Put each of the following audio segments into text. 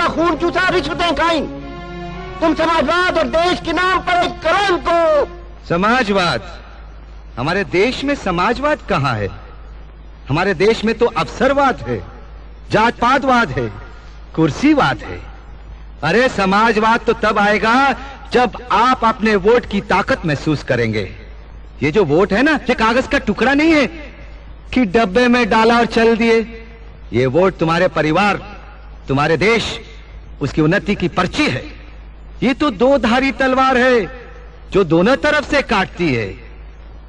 का खून चूसा, रिश्वतें खाई। तुम समाजवाद और देश के नाम पर एक करोड़ को। समाजवाद? हमारे देश में समाजवाद कहाँ है? हमारे देश में तो अवसरवाद है, जात पातवाद है, कुर्सीवाद है। अरे समाजवाद तो तब आएगा जब आप अपने वोट की ताकत महसूस करेंगे। ये जो वोट है ना, ये कागज का टुकड़ा नहीं है कि डब्बे में डाला और चल दिए। ये वोट तुम्हारे परिवार, तुम्हारे देश, उसकी उन्नति की पर्ची है। ये तो दो धारी तलवार है जो दोनों तरफ से काटती है।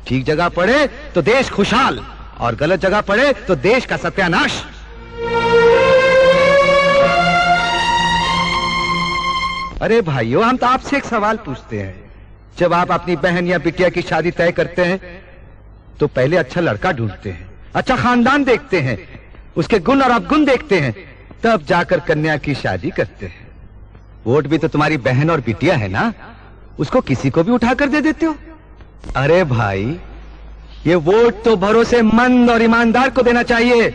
ठीक जगह पड़े तो देश खुशहाल, और गलत जगह पड़े तो देश का सत्यानाश। अरे भाइयों, हम तो आपसे एक सवाल पूछते हैं। जब आप अपनी बहन या बिटिया की शादी तय करते हैं तो पहले अच्छा लड़का ढूंढते हैं, अच्छा खानदान देखते हैं, उसके गुण और अवगुण देखते हैं, तब जाकर कन्या की शादी करते हैं। वोट भी तो तुम्हारी बहन और बिटिया है ना, उसको किसी को भी उठाकर दे देते हो। अरे भाई, ये वोट तो भरोसेमंद और ईमानदार को देना चाहिए,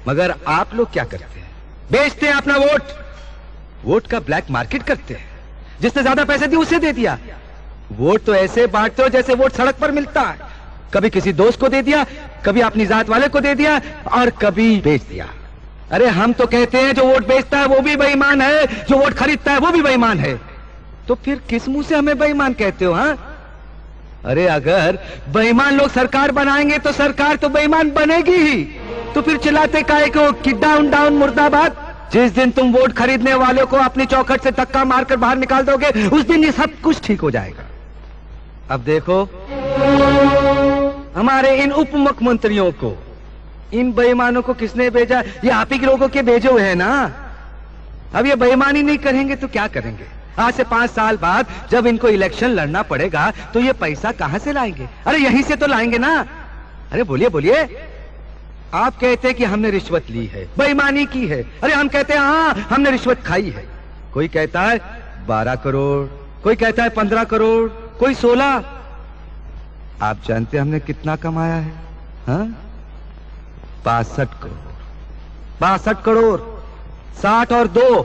मगर आप लोग क्या करते हैं? बेचते हैं अपना वोट, वोट का ब्लैक मार्केट करते हैं। जिसने ज्यादा पैसे दिए उसे दे दिया। वोट तो ऐसे बांटते हो जैसे वोट सड़क पर मिलता है। कभी किसी दोस्त को दे दिया, कभी अपनी जात वाले को दे दिया, और कभी बेच दिया। अरे हम तो कहते हैं जो वोट बेचता है वो भी बेईमान है, जो वोट खरीदता है वो भी बेईमान है। तो फिर किस मुंह से हमें बेईमान कहते हो? हाँ, अरे अगर बेईमान लोग सरकार बनाएंगे तो सरकार तो बेईमान बनेगी ही। तो फिर चिल्लाते काहे को कि डाउन डाउन मुर्दाबाद? जिस दिन तुम वोट खरीदने वालों को अपनी चौखट से धक्का मारकर बाहर निकाल दोगे, उस दिन ये सब कुछ ठीक हो जाएगा। अब देखो, हमारे इन उप मुख्यमंत्रियों को, इन बेईमानों को किसने भेजा? ये आप ही के लोगों के भेजे हुए हैं ना। अब ये बेईमानी नहीं करेंगे तो क्या करेंगे? आज से 5 साल बाद जब इनको इलेक्शन लड़ना पड़ेगा तो ये पैसा कहां से लाएंगे? अरे यहीं से तो लाएंगे ना। अरे बोलिए बोलिए। आप कहते हैं कि हमने रिश्वत ली है, बेईमानी की है। अरे हम कहते हैं हाँ हमने रिश्वत खाई है। कोई कहता है 12 करोड़, कोई कहता है 15 करोड़, कोई 16। आप जानते हैं हमने कितना कमाया है? हाँ, 62 करोड़। 62 करोड़, 60 और 2।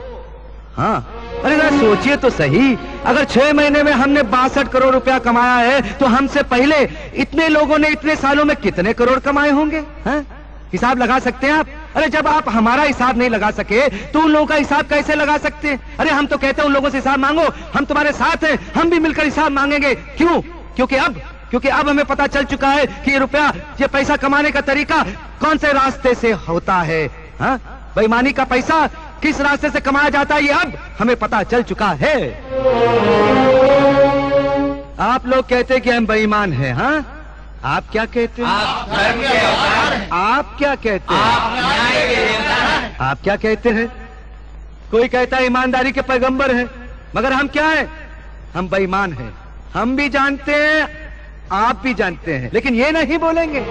हाँ, अरे जरा सोचिए तो सही, अगर 6 महीने में हमने 62 करोड़ रुपया कमाया है तो हमसे पहले इतने लोगों ने इतने सालों में कितने करोड़ कमाए होंगे? हाँ? हिसाब लगा सकते हैं आप? अरे जब आप हमारा हिसाब नहीं लगा सके तो उन लोगों का हिसाब कैसे लगा सकते हैं? अरे हम तो कहते हैं उन लोगों से हिसाब मांगो, हम तुम्हारे साथ हैं, हम भी मिलकर हिसाब मांगेंगे। क्यों? क्योंकि अब हमें पता चल चुका है कि ये रुपया, ये पैसा कमाने का तरीका कौन से रास्ते से होता है। हाँ, बेईमानी का पैसा किस रास्ते से कमाया जाता है, ये अब हमें पता चल चुका है। आप लोग कहते हैं कि हम बेईमान हैं। हाँ, आप क्या कहते हैं? आप क्या कहते हैं? आप क्या कहते हैं? कोई कहता है ईमानदारी के पैगंबर हैं, मगर हम क्या हैं? हम बेईमान हैं। हम भी जानते हैं, आप भी जानते हैं, लेकिन ये नहीं बोलेंगे।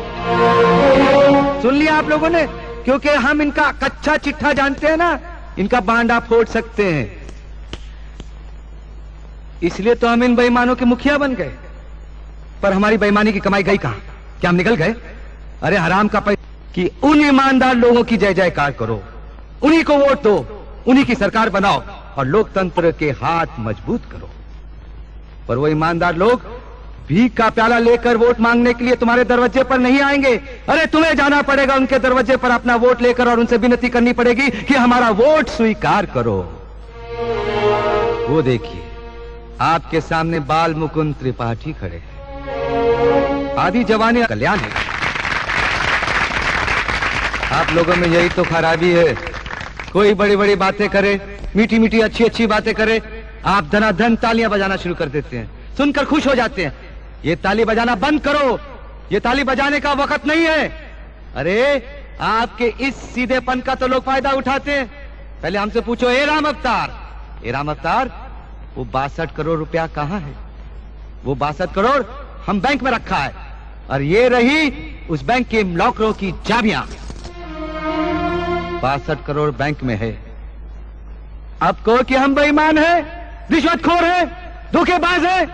सुन लिया आप लोगों ने? क्योंकि हम इनका कच्चा चिट्ठा जानते हैं ना, इनका बांडा फोड़ सकते हैं। इसलिए तो हम इन बेईमानों के मुखिया बन गए। पर हमारी बेईमानी की कमाई गई कहां? क्या हम निकल गए? अरे हराम का पैसा कि उन ईमानदार लोगों की जय जयकार करो, उन्हीं को वोट दो, उन्हीं की सरकार बनाओ और लोकतंत्र के हाथ मजबूत करो। पर वो ईमानदार लोग भीख का प्याला लेकर वोट मांगने के लिए तुम्हारे दरवाजे पर नहीं आएंगे। अरे तुम्हें जाना पड़ेगा उनके दरवाजे पर अपना वोट लेकर और उनसे विनती करनी पड़ेगी कि हमारा वोट स्वीकार करो। वो देखिए, आपके सामने बाल मुकुंद त्रिपाठी खड़े हैं। आदि जवानी कल्याण है। आप लोगों में यही तो खराबी है। कोई बड़ी बड़ी बातें करे, मीठी मीठी अच्छी अच्छी बातें करे, आप धनाधन तालियां बजाना शुरू कर देते हैं, सुनकर खुश हो जाते हैं। ये ताली बजाना बंद करो, ये ताली बजाने का वक्त नहीं है। अरे आपके इस सीधेपन का तो लोग फायदा उठाते हैं। पहले हमसे पूछो, ए राम अवतार, वो 62 करोड़ रुपया कहां है? वो 62 करोड़ हम बैंक में रखा है, और ये रही उस बैंक के लॉकरों की चाबियां। 62 करोड़ बैंक में है। अब कहो कि हम बेईमान हैं, रिश्वतखोर हैं, धोखेबाज हैं,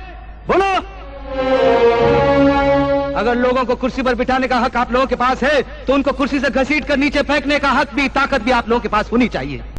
बोलो। अगर लोगों को कुर्सी पर बिठाने का हक आप लोगों के पास है तो उनको कुर्सी से घसीट कर नीचे फेंकने का हक भी, ताकत भी आप लोगों के पास होनी चाहिए।